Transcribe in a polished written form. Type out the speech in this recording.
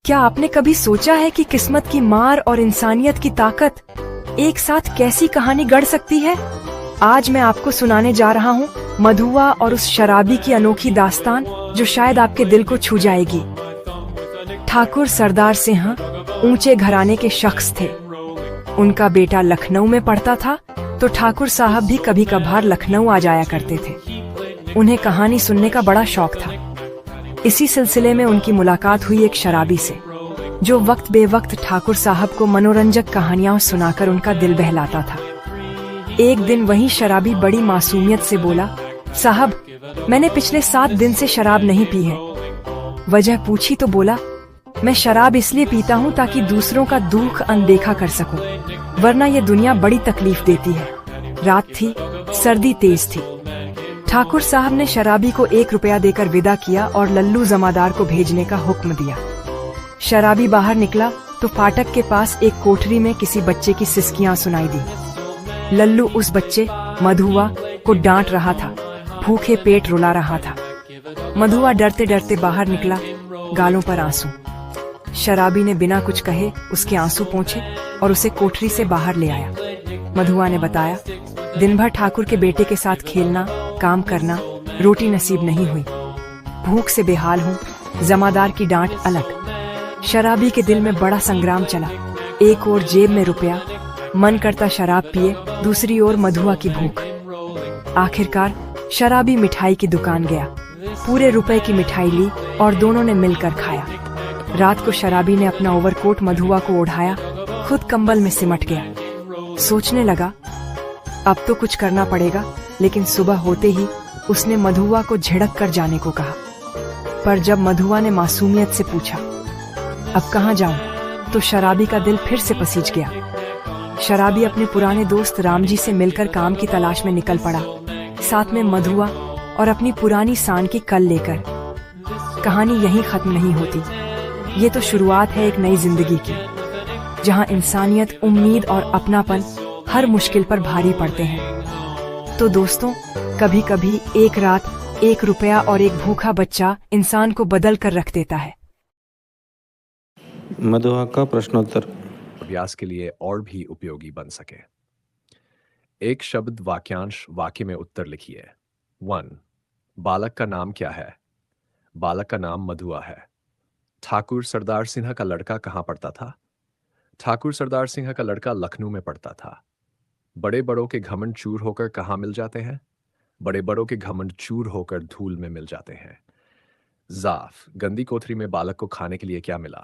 क्या आपने कभी सोचा है कि किस्मत की मार और इंसानियत की ताकत एक साथ कैसी कहानी गढ़ सकती है? आज मैं आपको सुनाने जा रहा हूँ मधुआ और उस शराबी की अनोखी दास्तान जो शायद आपके दिल को छू जाएगी। ठाकुर सरदार सिंह ऊंचे घराने के शख्स थे। उनका बेटा लखनऊ में पढ़ता था तो ठाकुर साहब भी कभी कभार लखनऊ आ जाया करते थे। उन्हें कहानी सुनने का बड़ा शौक था। इसी सिलसिले में उनकी मुलाकात हुई एक शराबी से, जो वक्त बेवक्त ठाकुर साहब को मनोरंजक कहानियां सुनाकर उनका दिल बहलाता था। एक दिन वही शराबी बड़ी मासूमियत से बोला, साहब, मैंने पिछले 7 दिन से शराब नहीं पी है। वजह पूछी तो बोला, मैं शराब इसलिए पीता हूँ ताकि दूसरों का दुख अनदेखा कर सकूं, वरना ये दुनिया बड़ी तकलीफ देती है। रात थी, सर्दी तेज थी। ठाकुर साहब ने शराबी को 1 रुपया देकर विदा किया और लल्लू जमादार को भेजने का हुक्म दिया। शराबी बाहर निकला तो फाटक के पास एक कोठरी में किसी बच्चे की सिसकियां सुनाई दी। लल्लू उस बच्चे मधुआ को डांट रहा था, भूखे पेट रुला रहा था। मधुआ डरते डरते बाहर निकला, गालों पर आंसू। शराबी ने बिना कुछ कहे उसके आंसू पोंछे और उसे कोठरी से बाहर ले आया। मधुआ ने बताया, दिन भर ठाकुर के बेटे के साथ खेलना, काम करना, रोटी नसीब नहीं हुई। भूख से बेहाल हूँ, जमादार की डांट अलग। शराबी के दिल में बड़ा संग्राम चला। एक ओर जेब में रुपया, मन करता शराब पिए, दूसरी ओर मधुआ की भूख। आखिरकार शराबी मिठाई की दुकान गया, पूरे रुपए की मिठाई ली और दोनों ने मिलकर खाया। रात को शराबी ने अपना ओवरकोट मधुआ को ओढ़ाया, खुद कंबल में सिमट गया। सोचने लगा, अब तो कुछ करना पड़ेगा, लेकिन सुबह होते ही उसने मधुआ को झिड़क कर जाने को कहा। पर जब मधुआ ने मासूमियत से पूछा, अब कहाँ जाऊं, तो शराबी का दिल फिर से पसीज गया। शराबी अपने पुराने दोस्त रामजी से मिलकर काम की तलाश में निकल पड़ा, साथ में मधुआ और अपनी पुरानी सान की कल लेकर। कहानी यहीं खत्म नहीं होती। ये तो शुरुआत है एक नई जिंदगी की, जहाँ इंसानियत, उम्मीद और अपनापन हर मुश्किल पर भारी पड़ते हैं। तो दोस्तों, कभी कभी एक रात, 1 रुपया और एक भूखा बच्चा इंसान को बदल कर रख देता है। मधुआ का प्रश्नोत्तर अभ्यास के लिए और भी उपयोगी बन सके। एक शब्द वाक्यांश वाक्य में उत्तर लिखिए। 1. बालक का नाम क्या है? बालक का नाम मधुआ है। ठाकुर सरदार सिंह का लड़का कहाँ पढ़ता था? ठाकुर सरदार सिंह का लड़का लखनऊ में पढ़ता था। बड़े बड़ों के घमंड चूर होकर कहाँ मिल जाते हैं? बड़े बड़ों के घमंड चूर होकर धूल में मिल जाते हैं। जाफ, गंदी कोठरी में बालक को खाने के लिए क्या मिला?